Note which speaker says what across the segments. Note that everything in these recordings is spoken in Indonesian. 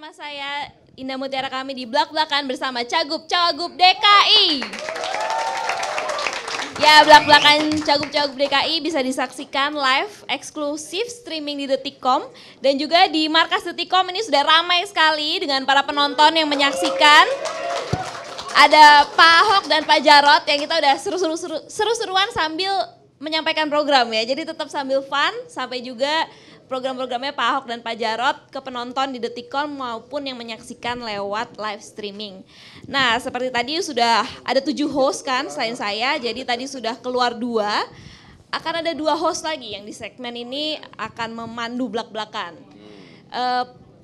Speaker 1: bersama saya Indah Mutiara, kami di belak-belakan bersama Cagup-Cawagup DKI. Ya, belak-belakan Cagup-Cawagup DKI bisa disaksikan live eksklusif streaming di Detikcom dan juga di markas Detikcom ini sudah ramai sekali dengan para penonton yang menyaksikan. Ada Pak Ahok dan Pak Jarot yang kita udah seru-seruan sambil menyampaikan program ya. Jadi tetap sambil fun sampai juga program-programnya Pak Ahok dan Pak Jarot ke penonton di Detikcom maupun yang menyaksikan lewat live streaming. Nah, seperti tadi sudah ada 7 host kan selain saya, jadi tadi sudah keluar 2. Akan ada 2 host lagi yang di segmen ini akan memandu belak-belakan.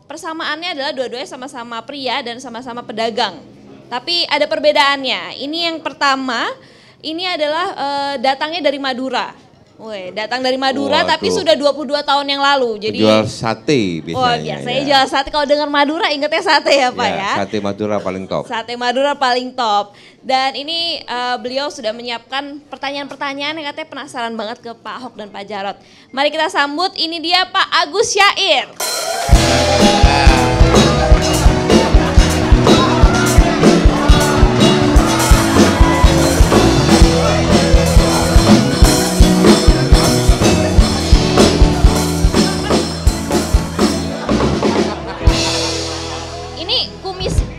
Speaker 1: Persamaannya adalah dua-duanya sama-sama pria dan sama-sama pedagang. Tapi ada perbedaannya. Ini yang pertama, ini adalah datangnya dari Madura. Woi, datang dari Madura tapi sudah 22 tahun yang lalu. Jadi
Speaker 2: jual sate biasanya.
Speaker 1: Oh, biasanya jual sate. Kalau dengar Madura ingetnya sate ya, Pak ya.
Speaker 2: Sate Madura paling top.
Speaker 1: Sate Madura paling top. Dan ini beliau sudah menyiapkan pertanyaan-pertanyaan yang katanya penasaran banget ke Pak Ahok dan Pak Jarot. Mari kita sambut, ini dia Pak Agus Syair.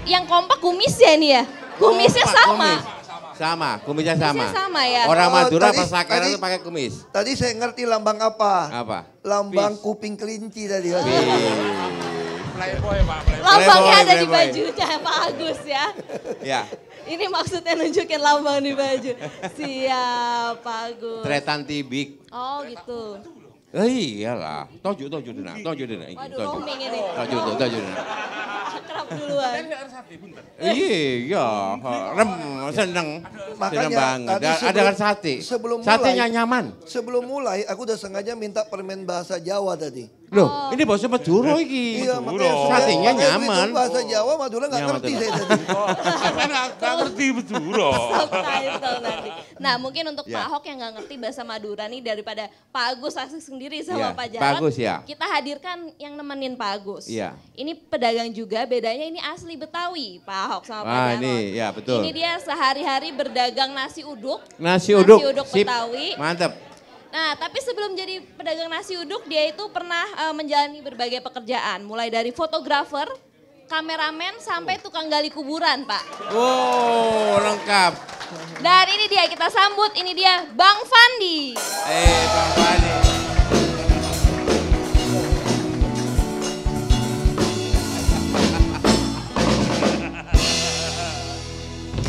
Speaker 1: Yang kompak kumisnya nih ya, kumisnya sama.
Speaker 2: Sama, kumisnya sama.
Speaker 1: Sama ya.
Speaker 2: Orang Madura pas sakeran itu pakai kumis.
Speaker 3: Tadi saya ngerti lambang apa?
Speaker 2: Apa?
Speaker 3: Lambang kuping kelinci tadi.
Speaker 4: Playboy Pak, Playboy.
Speaker 1: Lambangnya ada di bajunya Pak Agus ya.
Speaker 2: Ya.
Speaker 1: Ini maksudnya nunjukin lambang di baju. Siap Pak Agus.
Speaker 2: Tretan tibik.
Speaker 1: Oh gitu.
Speaker 2: Iyalah, toju dina.
Speaker 1: Waduh, roaming ini.
Speaker 2: Toju dina.
Speaker 1: Kerap duluan.
Speaker 2: Iya, seneng.
Speaker 3: Makanya
Speaker 2: banget. Ada kan sate. Satenya nyaman.
Speaker 3: Sebelum mulai aku udah sengaja minta permen bahasa Jawa tadi.
Speaker 2: Loh, ini bahasa Madura iki.
Speaker 3: Iya, makanya
Speaker 2: satenya nyaman.
Speaker 3: Bahasa Jawa Madura nggak ngerti saya tadi.
Speaker 4: Sampai nggak ngerti Madura.
Speaker 1: Subtitle nanti. Nah, mungkin untuk Pak Ahok yang nggak ngerti bahasa Madura nih, daripada Pak Agus asik sendiri sama Pak Jarot,
Speaker 2: Pak Agus, ya.
Speaker 1: Kita hadirkan yang nemenin Pak Agus.
Speaker 2: Iya.
Speaker 1: Ini pedagang juga, bedanya ini asli Betawi Pak Ahok sama Pak Jarot.
Speaker 2: Ini ya betul.
Speaker 1: Ini dia sehari-hari berdagang nasi uduk.
Speaker 2: Nasi uduk
Speaker 1: Sip. Betawi.
Speaker 2: Mantap.
Speaker 1: Nah, tapi sebelum jadi pedagang nasi uduk, dia itu pernah menjalani berbagai pekerjaan. Mulai dari fotografer, kameramen, sampai tukang gali kuburan, Pak.
Speaker 2: Wow, lengkap.
Speaker 1: Dan ini dia, kita sambut, ini dia Bang Fandi.
Speaker 2: Bang Fandi.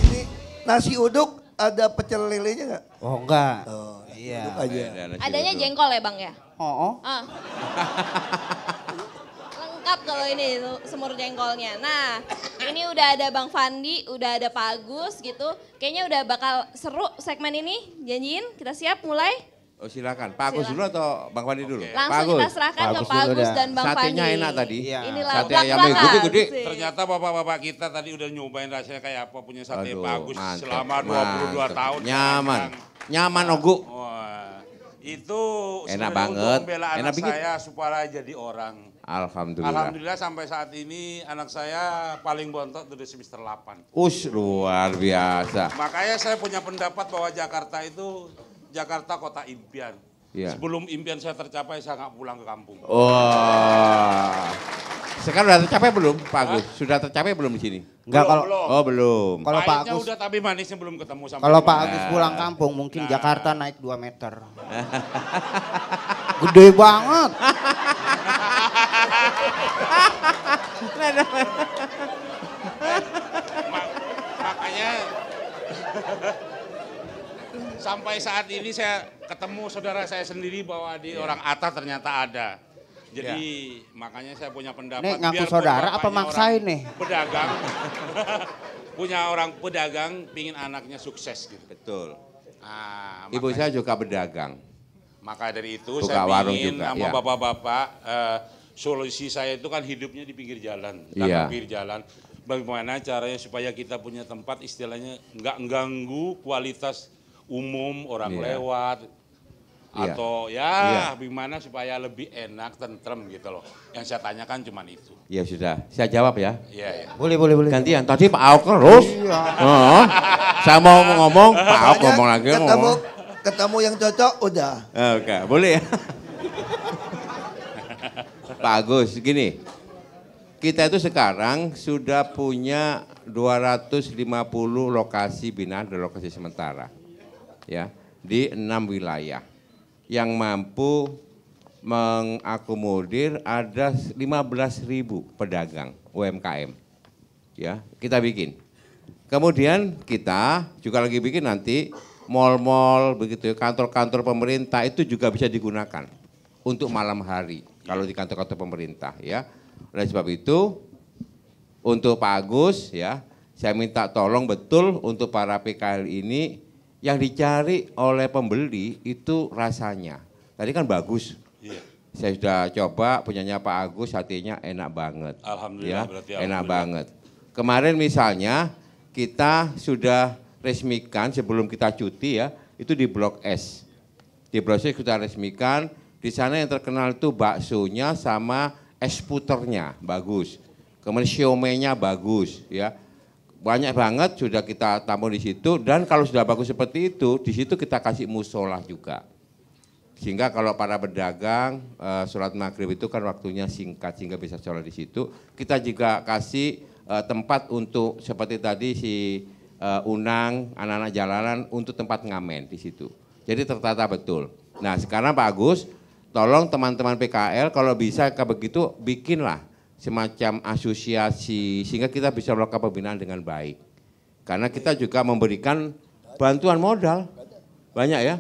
Speaker 3: Ini nasi uduk ada pecel lelenya nggak?
Speaker 5: Oh enggak.
Speaker 3: Oh,
Speaker 5: iya.
Speaker 3: uduk aja.
Speaker 1: Adanya jengkol ya Bang ya?
Speaker 5: Oh.
Speaker 1: Lengkap kalau ini semur jengkolnya. Nah, ini udah ada Bang Fandi, udah ada Pak Agus gitu. Kayaknya udah bakal seru segmen ini. Janjiin, kita siap mulai?
Speaker 2: Oh silakan, Pak Agus dulu atau Bang Fandi dulu?
Speaker 1: Langsung kita serahkan ke Pak Agus dan Bang Fandi.
Speaker 2: Satenya enak tadi.
Speaker 5: Iya.
Speaker 1: Inilah
Speaker 2: Sate ayamnya gede-gede.
Speaker 4: Ternyata bapak-bapak kita tadi udah nyobain rasanya kayak apa punya sate
Speaker 2: Aduh,
Speaker 4: bagus
Speaker 2: mantep,
Speaker 4: selama 22 tahun.
Speaker 2: Nyaman. Nyaman Ogu.
Speaker 4: Wah, itu
Speaker 2: Enak
Speaker 4: sebenarnya
Speaker 2: banget.
Speaker 4: untuk membela
Speaker 2: Enak
Speaker 4: anak
Speaker 2: bikin.
Speaker 4: saya supaya jadi orang.
Speaker 2: Alhamdulillah.
Speaker 4: Alhamdulillah sampai saat ini anak saya paling bontot dari semester 8.
Speaker 2: Luar biasa.
Speaker 4: Makanya saya punya pendapat bahwa Jakarta itu Jakarta kota impian.
Speaker 2: Iya.
Speaker 4: Sebelum impian saya tercapai, saya nggak pulang ke kampung.
Speaker 2: Wah. Sekarang udah tercapai belum, Pak Agus? Sudah tercapai belum di sini?
Speaker 5: Enggak kalau
Speaker 4: Belum.
Speaker 2: Oh, belum.
Speaker 5: Kalau Pak
Speaker 4: Pahitnya
Speaker 5: Agus
Speaker 4: udah tapi manisnya belum ketemu sampai
Speaker 5: kalau Pak
Speaker 4: sekarang.
Speaker 5: Agus pulang kampung mungkin Jakarta naik 2 meter. Gede banget.
Speaker 4: Makanya sampai saat ini saya ketemu saudara saya sendiri bahwa di orang Atta ternyata ada. Jadi makanya saya punya pendapat.
Speaker 5: Nih ngaku
Speaker 4: biarpun
Speaker 5: saudara apa
Speaker 4: bapaknya
Speaker 5: maksain
Speaker 4: orang
Speaker 5: nih?
Speaker 4: Pedagang, punya orang pedagang pingin anaknya sukses gitu.
Speaker 2: Betul.
Speaker 4: Nah,
Speaker 2: Ibu saya juga pedagang.
Speaker 4: maka dari itu
Speaker 2: Buka
Speaker 4: saya
Speaker 2: warung
Speaker 4: ingin
Speaker 2: juga,
Speaker 4: sama
Speaker 2: ya.
Speaker 4: bapak-bapak, solusi saya itu kan hidupnya di pinggir jalan.
Speaker 2: Iya.
Speaker 4: Pinggir jalan. Bagaimana caranya supaya kita punya tempat istilahnya nggak ganggu kualitas umum orang
Speaker 2: Iya.
Speaker 4: lewat.
Speaker 2: Iya.
Speaker 4: Atau ya gimana supaya lebih enak, tentrem gitu loh. Yang saya tanyakan cuma itu.
Speaker 2: Ya sudah, saya jawab ya.
Speaker 4: Iya, iya.
Speaker 5: Boleh.
Speaker 2: Gantian, tadi Pak Ahok terus. Heeh. Saya mau ngomong, Pak Ahok ngomong lagi.
Speaker 3: Ketemu yang cocok udah.
Speaker 2: Oke, boleh ya. Pak Agus, gini. Kita itu sekarang sudah punya 250 lokasi binaan dan lokasi sementara. Ya, di 6 wilayah. Yang mampu mengakomodir ada 15.000 pedagang UMKM. Ya, kita bikin. Kemudian kita juga lagi bikin nanti mal-mal begitu, kantor-kantor pemerintah itu juga bisa digunakan untuk malam hari kalau di kantor-kantor pemerintah ya. Oleh sebab itu untuk Pak Agus ya, saya minta tolong betul untuk para PKL ini yang dicari oleh pembeli itu rasanya. Tadi kan bagus.
Speaker 4: Iya.
Speaker 2: Saya sudah coba punyanya Pak Agus, hatinya enak banget.
Speaker 4: Alhamdulillah
Speaker 2: Ya,
Speaker 4: berarti
Speaker 2: enak
Speaker 4: alhamdulillah.
Speaker 2: banget. Kemarin misalnya kita sudah resmikan sebelum kita cuti ya, itu di Blok S. Di Blok S kita resmikan, di sana yang terkenal itu baksonya sama es puternya bagus. Kemudian siomenya bagus ya. Banyak banget sudah kita tampung di situ dan kalau sudah bagus seperti itu, di situ kita kasih musola juga. Sehingga kalau para pedagang sholat maghrib itu kan waktunya singkat sehingga bisa sholat di situ. Kita juga kasih tempat untuk seperti tadi si Unang, anak-anak jalanan untuk tempat ngamen di situ. Jadi tertata betul. Nah sekarang Pak Agus, tolong teman-teman PKL kalau bisa begitu bikinlah semacam asosiasi sehingga kita bisa melakukan pembinaan dengan baik. Karena kita juga memberikan bantuan modal, banyak ya.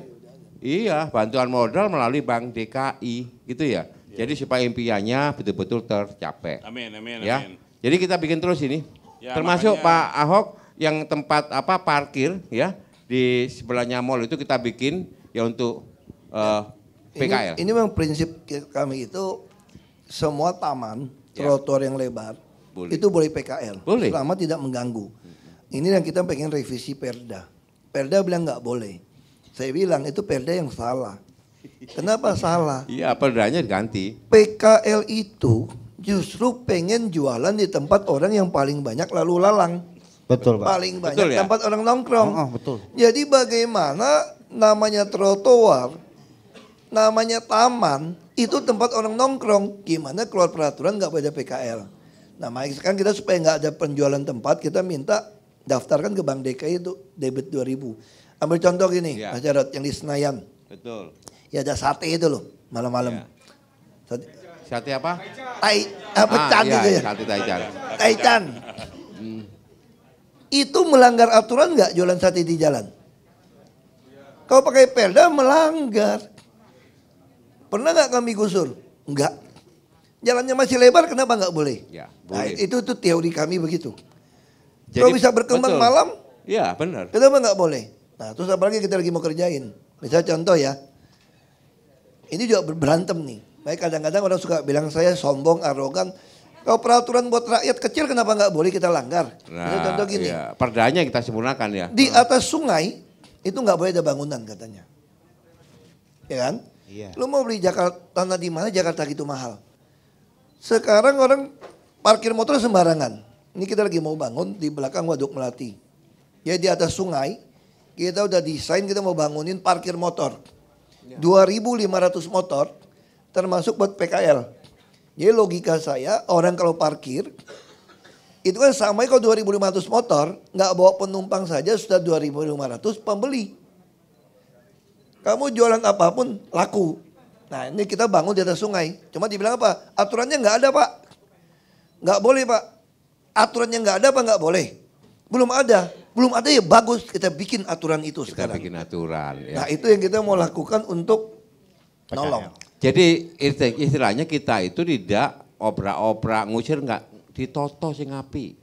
Speaker 2: Iya, bantuan modal melalui Bank DKI gitu ya. Jadi supaya impiannya betul-betul tercapai.
Speaker 4: Amin, amin,
Speaker 2: Ya.
Speaker 4: amin.
Speaker 2: Jadi kita bikin terus ini.
Speaker 4: Ya,
Speaker 2: Termasuk
Speaker 4: makanya-
Speaker 2: Pak Ahok yang tempat parkir ya di sebelahnya mall itu kita bikin ya untuk PKL.
Speaker 3: Ini memang prinsip kami itu semua taman, trotoar yang lebar,
Speaker 2: Boleh.
Speaker 3: itu boleh PKL.
Speaker 2: Boleh.
Speaker 3: Selama tidak mengganggu. Ini yang kita pengen revisi Perda. Perda bilang nggak boleh. Saya bilang itu Perda yang salah. Kenapa salah?
Speaker 2: Iya, perdanya diganti.
Speaker 3: PKL itu justru pengen jualan di tempat orang yang paling banyak lalu lalang.
Speaker 5: Betul, Pak.
Speaker 3: Paling banyak
Speaker 2: Betul ya?
Speaker 3: tempat orang nongkrong.
Speaker 5: Oh, betul.
Speaker 3: Jadi bagaimana namanya trotoar, namanya taman, itu tempat orang nongkrong. Gimana keluar peraturan nggak boleh ada PKL. Nah makanya sekarang kita supaya nggak ada penjualan tempat, kita minta daftarkan ke Bank DKI itu debit 2.000. Ambil contoh gini,
Speaker 2: Ya.
Speaker 3: Mas Jarod, yang di Senayan.
Speaker 2: Betul.
Speaker 3: Ya ada sate itu loh, malam-malam.
Speaker 2: Ya.
Speaker 3: Sate,
Speaker 2: Sate apa?
Speaker 3: pecan
Speaker 2: iya,
Speaker 3: itu ya.
Speaker 2: Sate taichan.
Speaker 3: Taichan. Itu melanggar aturan nggak jualan sate di jalan? Kalau pakai Perda melanggar. Pernah nggak kami gusur? Enggak. Jalannya masih lebar, kenapa nggak boleh?
Speaker 2: Ya,
Speaker 3: Nah,
Speaker 2: boleh.
Speaker 3: itu teori kami begitu.
Speaker 2: Jadi,
Speaker 3: Kalau bisa berkembang
Speaker 2: betul.
Speaker 3: malam,
Speaker 2: Iya, benar.
Speaker 3: kenapa nggak boleh? Nah, terus apalagi kita lagi mau kerjain. Misalnya contoh ya, ini juga berantem nih. Baik kadang-kadang orang suka bilang saya sombong, arogan. Kalau peraturan buat rakyat kecil kenapa nggak boleh kita langgar? Misalnya contoh gini,
Speaker 2: iya. Perdanya kita sempurnakan ya.
Speaker 3: di atas sungai itu nggak boleh ada bangunan katanya. Ya kan?
Speaker 5: Iya.
Speaker 3: Lu mau beli tanah di mana Jakarta gitu mahal. Sekarang orang parkir motor sembarangan. Ini kita lagi mau bangun di belakang Waduk Melati. Ya di atas sungai, kita udah desain kita mau bangunin parkir motor. 2.500 motor termasuk buat PKL. Jadi logika saya orang kalau parkir itu kan sama kalau 2.500 motor nggak bawa penumpang saja sudah 2.500 pembeli. Kamu jualan apapun laku. Nah ini kita bangun di atas sungai. Cuma dibilang apa? Aturannya nggak ada pak. Nggak boleh pak. Aturannya nggak ada apa nggak boleh? Belum ada. Belum ada ya bagus kita bikin aturan itu
Speaker 2: Kita
Speaker 3: sekarang.
Speaker 2: bikin aturan ya.
Speaker 3: Nah itu yang kita mau lakukan untuk nolong.
Speaker 2: Jadi istilahnya kita itu tidak obrak-obrak ngusir nggak ditoto sing api.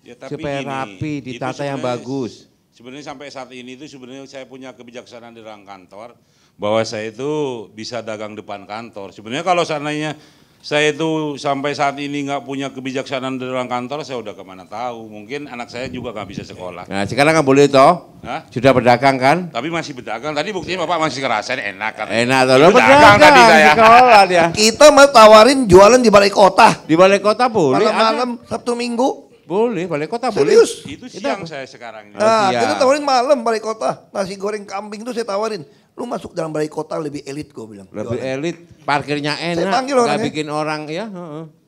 Speaker 4: Ya, tapi
Speaker 2: Supaya
Speaker 4: gini,
Speaker 2: rapi,
Speaker 4: itu
Speaker 2: ditata yang
Speaker 4: sebenarnya-
Speaker 2: bagus.
Speaker 4: Sebenarnya sampai saat ini itu sebenarnya saya punya kebijaksanaan di ruang kantor bahwa saya itu bisa dagang depan kantor. Sebenarnya kalau seandainya Saya itu sampai saat ini nggak punya kebijaksanaan dari orang kantor, saya udah kemana tahu. Mungkin anak saya juga nggak bisa sekolah.
Speaker 2: Nah sekarang nggak boleh toh?
Speaker 4: Hah?
Speaker 2: Sudah berdagang kan?
Speaker 4: Tapi masih berdagang. Tadi buktinya Bapak masih ngerasain enak kan?
Speaker 2: Enak toh, lo
Speaker 4: Berdagang tadi saya.
Speaker 2: sekolah dia.
Speaker 3: Kita mau tawarin jualan di balai kota.
Speaker 2: Di balai kota boleh?
Speaker 3: Malam-malam Sabtu Minggu.
Speaker 2: Boleh, balai kota boleh.
Speaker 3: Serius.
Speaker 4: Itu siang saya sekarang ini.
Speaker 3: Nah,
Speaker 2: iya.
Speaker 3: kita tawarin malam balai kota. Nasi goreng kambing itu saya tawarin. Lu masuk dalam balai kota lebih elit gue bilang.
Speaker 2: Lebih
Speaker 3: jualan.
Speaker 2: elit, parkirnya enak,
Speaker 3: panggil
Speaker 2: nggak
Speaker 3: orangnya.
Speaker 2: bikin orang ya.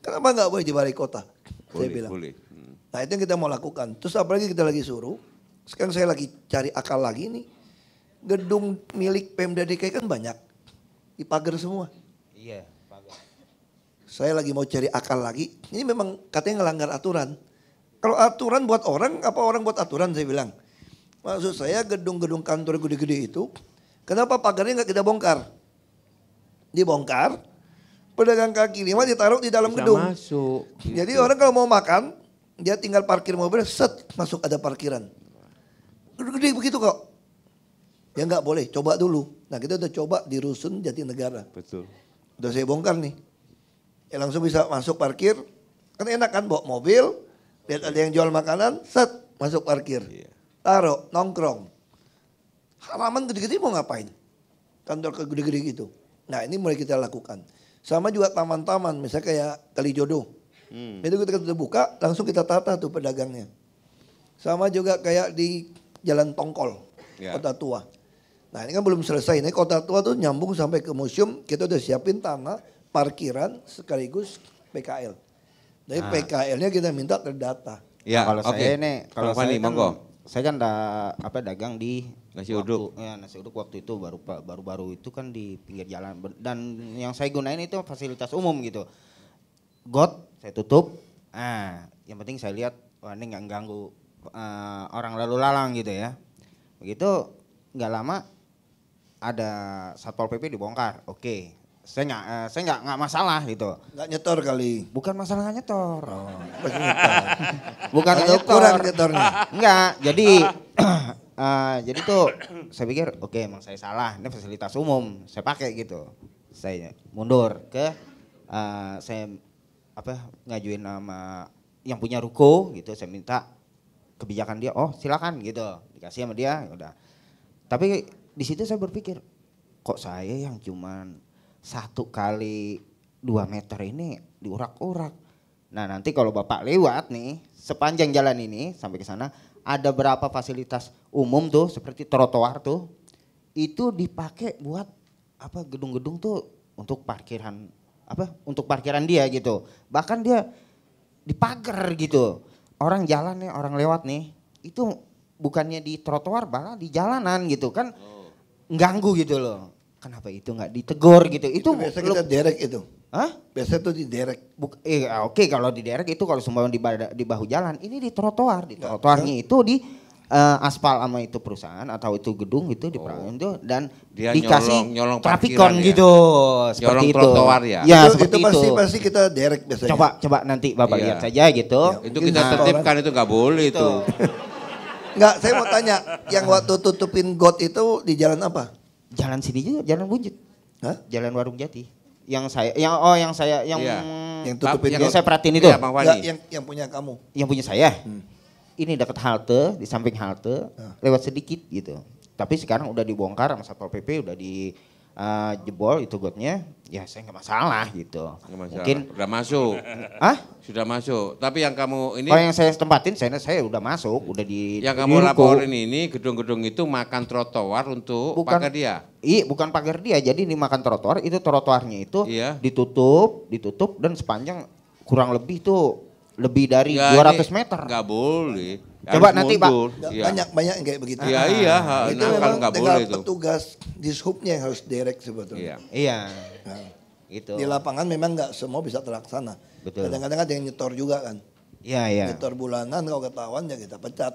Speaker 3: Kenapa nggak boleh di balai kota? Saya bilang.
Speaker 2: Boleh.
Speaker 3: Nah itu yang kita mau lakukan. Terus apalagi kita lagi suruh. Sekarang saya lagi cari akal lagi nih. Gedung milik Pemda DKI kan banyak. Dipagar semua.
Speaker 5: Iya, pagar.
Speaker 3: Saya lagi mau cari akal lagi. Ini memang katanya ngelanggar aturan. Kalau aturan buat orang, apa orang buat aturan saya bilang. Maksud saya gedung-gedung kantor gede-gede itu. Kenapa pagarnya nggak kita bongkar? Dibongkar. Pedagang kaki lima ditaruh di dalam
Speaker 2: Bisa
Speaker 3: gedung.
Speaker 2: masuk.
Speaker 3: Jadi
Speaker 2: gitu.
Speaker 3: orang kalau mau makan, dia tinggal parkir mobil, set masuk ada parkiran. Gede-gede begitu kok. Ya nggak boleh, coba dulu. Nah kita udah coba di Rusun Jatinegara.
Speaker 2: Betul.
Speaker 3: Udah saya bongkar nih. Ya langsung bisa masuk parkir. Kan enak kan bawa mobil, lihat ada yang jual makanan, set masuk parkir.
Speaker 2: Iya.
Speaker 3: Taruh, nongkrong. Halaman gede-gede mau ngapain? Kantor gede-gede gitu. Nah ini mulai kita lakukan. Sama juga taman-taman, misalnya kayak Kalijodo. Itu kita udah buka, langsung kita tata tuh pedagangnya. Sama juga kayak di Jalan Tongkol,
Speaker 2: Ya.
Speaker 3: Kota Tua. Nah ini kan belum selesai, ini Kota Tua tuh nyambung sampai ke museum, kita udah siapin tanah, parkiran, sekaligus PKL. Jadi PKL-nya kita minta terdata.
Speaker 2: Ya,
Speaker 5: Kalau
Speaker 2: oke.
Speaker 5: saya ini, kalau
Speaker 2: Bang Fani,
Speaker 5: saya kan,
Speaker 2: monggo.
Speaker 5: saya kan dagang di
Speaker 2: Nasi
Speaker 5: waktu-
Speaker 2: uduk.
Speaker 5: Ya, nasi uduk waktu itu baru itu kan di pinggir jalan dan yang saya gunain itu fasilitas umum gitu. Got saya tutup. Yang penting saya lihat wah ini nggak ganggu orang lalu lalang gitu ya. Begitu nggak lama ada Satpol PP dibongkar. Oke. Saya nggak masalah gitu.
Speaker 3: Nggak nyetor kali.
Speaker 5: Bukan masalah nyetor.
Speaker 3: Pas nyetor.
Speaker 5: Bukan
Speaker 3: Atau
Speaker 5: nyetor.
Speaker 3: kurang nyetornya.
Speaker 5: Enggak, jadi tuh saya pikir oke emang saya salah, ini fasilitas umum, saya pakai gitu. Saya mundur ke saya ngajuin nama yang punya ruko gitu, saya minta kebijakan dia, oh silakan gitu, dikasih sama dia, ya udah. Tapi di situ saya berpikir, kok saya yang cuman 1 kali 2 meter ini diurak-urak. Nah nanti kalau Bapak lewat nih, sepanjang jalan ini sampai ke sana, ada berapa fasilitas umum tuh seperti trotoar tuh, itu dipakai buat gedung-gedung tuh untuk parkiran untuk parkiran dia gitu. Bahkan dia dipagar gitu. Orang jalan nih, orang lewat nih, itu bukannya di trotoar malah di jalanan gitu kan, ganggu gitu loh. Kenapa itu nggak ditegur gitu? Itu
Speaker 3: biasa kita derek itu.
Speaker 5: Hah?
Speaker 3: Biasa tuh di derek.
Speaker 5: Oke, kalau di derek itu kalau semua di bahu jalan, ini di trotoar. Di trotoarnya itu di aspal sama itu perusahaan atau itu gedung itu di itu dan
Speaker 2: Dia
Speaker 5: dikasih
Speaker 2: nyolong
Speaker 5: trafikon
Speaker 2: parkiran ya?
Speaker 5: gitu. Seperti
Speaker 2: Nyolong
Speaker 5: itu.
Speaker 2: trotoar ya?
Speaker 5: Ya,
Speaker 3: itu
Speaker 5: seperti itu.
Speaker 3: pasti kita derek biasanya.
Speaker 5: Coba nanti Bapak
Speaker 2: Iya.
Speaker 5: lihat saja gitu.
Speaker 2: Itu kita tertibkan, itu nggak boleh itu.
Speaker 3: Enggak, saya mau tanya, yang waktu tutupin got itu di jalan apa?
Speaker 5: Jalan sini juga, jalan Bunjut.
Speaker 3: Hah?
Speaker 5: Jalan Warung Jati. Yang saya
Speaker 2: Iya.
Speaker 3: Yang tutupin
Speaker 5: yang
Speaker 3: got.
Speaker 5: saya perhatiin itu.
Speaker 2: Iya, Bang
Speaker 3: Enggak,
Speaker 2: Fani.
Speaker 3: yang punya kamu.
Speaker 5: Yang punya saya. Ini dekat halte, di samping halte, lewat sedikit gitu. Tapi sekarang udah dibongkar sama Satpol PP, udah di jebol itu gotnya, ya saya nggak masalah gitu.
Speaker 2: Nggak masalah.
Speaker 5: Mungkin,
Speaker 2: Udah masuk. Sudah masuk. Tapi yang kamu ini,
Speaker 5: kalau yang saya tempatin, saya udah masuk, udah di.
Speaker 2: yang
Speaker 5: di
Speaker 2: kamu
Speaker 5: ruko.
Speaker 2: laporin ini gedung-gedung itu makan trotoar untuk pagar dia.
Speaker 5: Iya, bukan pagar dia. Jadi ini makan trotoar, itu trotoarnya itu
Speaker 2: Iya.
Speaker 5: ditutup dan sepanjang kurang lebih tuh lebih dari
Speaker 2: Ya,
Speaker 5: 200
Speaker 2: ini
Speaker 5: meter.
Speaker 2: Nggak boleh.
Speaker 5: Coba
Speaker 2: Harus
Speaker 5: nanti, Pak.
Speaker 2: mundur.
Speaker 3: Nggak,
Speaker 2: Iya.
Speaker 3: banyak yang kayak begitu.
Speaker 2: Iya,
Speaker 3: Itu
Speaker 2: nah, kalau
Speaker 3: memang
Speaker 2: nggak
Speaker 3: tinggal
Speaker 2: boleh itu.
Speaker 3: petugas di subnya yang harus derek sebetulnya.
Speaker 2: Iya.
Speaker 5: Iya.
Speaker 3: Nah,
Speaker 5: Gitu.
Speaker 3: di lapangan memang nggak semua bisa terlaksana.
Speaker 5: Betul.
Speaker 3: Kadang-kadang ada yang nyetor juga kan.
Speaker 5: Iya, iya.
Speaker 3: Nyetor bulanan kalau ketahuan ya kita pecat.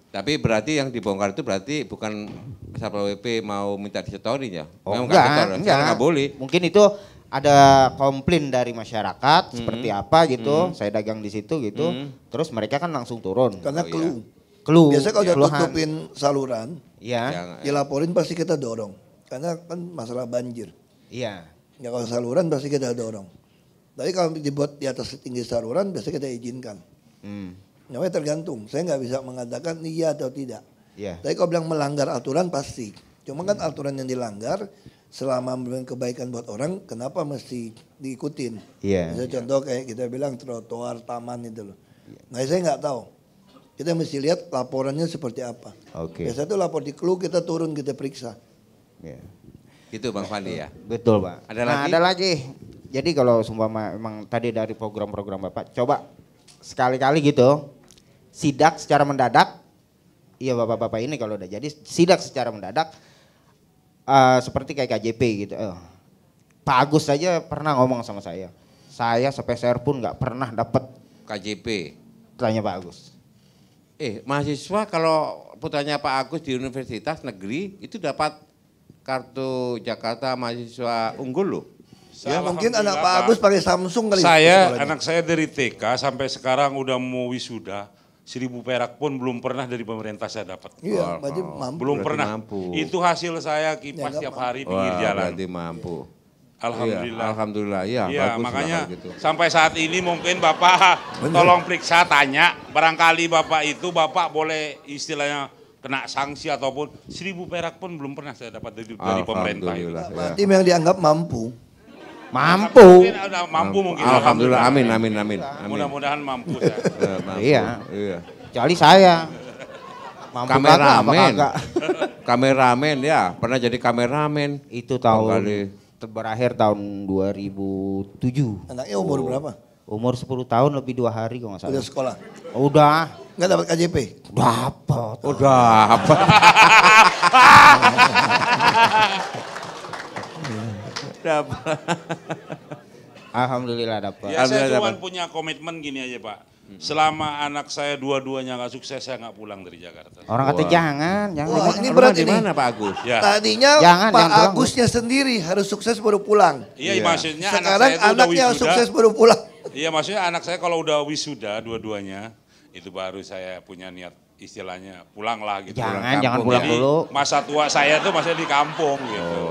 Speaker 2: Tapi berarti yang dibongkar itu berarti bukan Satpol PP mau minta disetorin ya?
Speaker 5: Oh,
Speaker 2: Memang nggak setor,
Speaker 5: enggak.
Speaker 2: sekarang nggak boleh.
Speaker 5: Mungkin itu ada komplain dari masyarakat seperti apa gitu. Saya dagang di situ gitu. Terus mereka kan langsung turun.
Speaker 3: Karena
Speaker 2: Oh, iya.
Speaker 3: clue.
Speaker 5: Clue.
Speaker 3: Biasanya kalau udah
Speaker 5: keluhan.
Speaker 3: tutupin saluran,
Speaker 5: Iya.
Speaker 2: Jangan.
Speaker 3: dilaporin pasti kita dorong. Karena kan masalah banjir.
Speaker 5: Iya.
Speaker 3: Ya kalau saluran pasti kita dorong. Tapi kalau dibuat di atas tinggi saluran biasanya kita izinkan. Namanya tergantung. Saya nggak bisa mengatakan iya atau tidak.
Speaker 5: Iya.
Speaker 3: Tapi kalau bilang melanggar aturan pasti. Cuma kan aturan yang dilanggar selama memberikan kebaikan buat orang, kenapa mesti diikutin?
Speaker 5: Iya.
Speaker 3: Misalnya contoh kayak kita bilang trotoar, taman itu loh. Nah saya nggak tahu. Kita mesti lihat laporannya seperti apa.
Speaker 5: Oke.
Speaker 3: Biasanya itu lapor di clue kita turun kita periksa.
Speaker 5: Iya.
Speaker 2: Gitu Bang Fandi ya.
Speaker 5: Betul Pak.
Speaker 2: Ada lagi?
Speaker 5: Ada lagi. Jadi kalau sumpama memang tadi dari program-program Bapak, coba sekali-kali gitu, sidak secara mendadak, iya Bapak-Bapak ini kalau udah jadi sidak secara mendadak, seperti kayak KJP gitu. Pak Agus saja pernah ngomong sama saya sepeser pun nggak pernah dapat
Speaker 2: KJP.
Speaker 5: tanya Pak Agus.
Speaker 2: Mahasiswa kalau putranya Pak Agus di universitas negeri itu dapat kartu Jakarta mahasiswa unggul loh.
Speaker 3: Ya mungkin anak Pak Agus pakai Samsung kali.
Speaker 4: Anak saya dari TK sampai sekarang udah mau wisuda, 1.000 perak pun belum pernah dari pemerintah saya dapat.
Speaker 3: Iya, berarti mampu.
Speaker 4: Belum
Speaker 2: Berarti
Speaker 4: pernah.
Speaker 2: mampu.
Speaker 4: Itu hasil saya kipas tiap hari pinggir jalan.
Speaker 2: Berarti mampu.
Speaker 4: Alhamdulillah.
Speaker 2: Iya, alhamdulillah. Ya,
Speaker 4: Iya,
Speaker 2: bagus
Speaker 4: makanya
Speaker 2: lah gitu.
Speaker 4: sampai saat ini mungkin Bapak tolong periksa tanya, barangkali Bapak itu Bapak boleh istilahnya kena sanksi ataupun 1.000 perak pun belum pernah saya dapat dari pemerintah itu.
Speaker 2: Alhamdulillah. Ya.
Speaker 3: Berarti yang dianggap mampu.
Speaker 4: Mungkin ada mampu mungkin.
Speaker 2: Alhamdulillah, amin.
Speaker 4: Mudah-mudahan mampu saya.
Speaker 2: Mampu.
Speaker 5: Iya.
Speaker 2: Iya.
Speaker 5: Kecuali saya. Mampu
Speaker 2: Kameramen.
Speaker 5: kagak?
Speaker 2: Kameramen ya, pernah jadi kameramen.
Speaker 5: Itu
Speaker 2: Kali.
Speaker 5: berakhir tahun 2007.
Speaker 3: Anaknya umur berapa?
Speaker 5: Umur 10 tahun lebih 2 hari kalau nggak salah.
Speaker 3: Udah sekolah.
Speaker 5: Udah.
Speaker 3: Nggak dapat KJP?
Speaker 5: Dapat.
Speaker 2: Udah apa? Dapat.
Speaker 5: Alhamdulillah dapat.
Speaker 4: Ya saya
Speaker 2: Alhamdulillah
Speaker 4: cuma
Speaker 2: dapat.
Speaker 4: punya komitmen gini aja Pak. Selama anak saya dua-duanya nggak sukses saya nggak pulang dari Jakarta.
Speaker 5: Orang kata
Speaker 2: Wah.
Speaker 5: jangan.
Speaker 3: Wah, ini
Speaker 2: Rumah
Speaker 3: berat
Speaker 2: di
Speaker 3: ini.
Speaker 2: mana Pak Agus?
Speaker 4: Ya.
Speaker 3: Tadinya
Speaker 5: Jangan
Speaker 3: Pak
Speaker 5: pulang.
Speaker 3: Agusnya sendiri harus sukses baru pulang.
Speaker 4: Iya,
Speaker 2: Iya.
Speaker 4: maksudnya anak
Speaker 3: Sekarang
Speaker 4: saya itu udah
Speaker 3: anaknya
Speaker 4: wisuda.
Speaker 3: sukses baru pulang.
Speaker 4: Iya maksudnya anak saya kalau udah wisuda dua-duanya itu baru saya punya niat istilahnya pulang lah gitu.
Speaker 5: Jangan
Speaker 2: kampung
Speaker 5: pulang
Speaker 2: ya.
Speaker 5: dulu.
Speaker 4: Masa tua saya tuh masih di kampung gitu.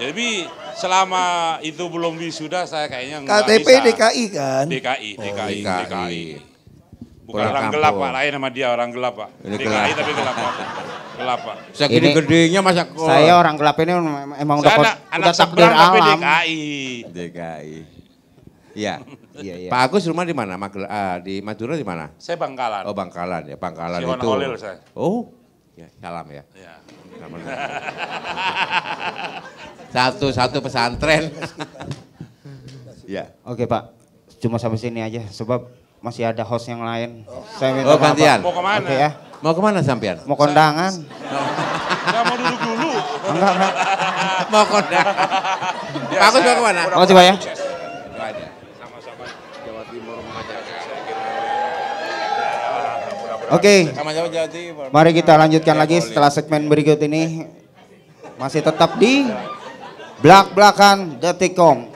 Speaker 4: Jadi selama itu belum wisuda saya kayaknya nggak
Speaker 3: KTP
Speaker 4: bisa.
Speaker 3: DKI kan?
Speaker 4: DKI.
Speaker 2: DKI.
Speaker 4: Bukan
Speaker 2: Pulang
Speaker 4: orang
Speaker 2: kampung.
Speaker 4: gelap Pak, lain sama dia orang gelap Pak.
Speaker 2: Ini
Speaker 4: DKI
Speaker 2: gelap.
Speaker 4: tapi gelap Pak. Gelap Pak.
Speaker 2: Segini
Speaker 5: Ini-
Speaker 2: gedenya masa
Speaker 5: Saya orang gelap ini emang udah,
Speaker 4: Saya anak
Speaker 5: udah takdir
Speaker 4: seberang tapi
Speaker 5: alam.
Speaker 4: DKI.
Speaker 2: DKI. Iya.
Speaker 5: Iya, iya.
Speaker 2: Pak Agus rumah di mana? Di Madura di mana?
Speaker 4: Saya Bangkalan.
Speaker 2: Oh Bangkalan ya, Bangkalan
Speaker 4: Sihon
Speaker 2: itu.
Speaker 4: Holil saya.
Speaker 2: Oh, ya salam ya.
Speaker 4: Ya.
Speaker 2: Satu pesantren. Ya.
Speaker 5: Oke Pak, cuma sampai sini aja sebab masih ada host yang lain. Saya minta
Speaker 2: Oh,
Speaker 5: maaf,
Speaker 2: gantian.
Speaker 5: Pak.
Speaker 4: Mau kemana?
Speaker 5: Oke ya,
Speaker 2: Mau kemana sampean?
Speaker 5: mau kondangan.
Speaker 4: Saya mau duduk dulu.
Speaker 5: Enggak.
Speaker 2: Mau kondangan.
Speaker 4: Ya,
Speaker 2: Pak Agus
Speaker 4: saya
Speaker 2: mau kemana?
Speaker 5: Makasih Pak ya.
Speaker 4: Sama-sama.
Speaker 2: Jawa Timur
Speaker 5: Oke,
Speaker 2: Sama-sama Jawa Timur.
Speaker 5: mari kita lanjutkan lagi setelah segmen berikut ini. Masih tetap di Blak-Blakan Detikcom.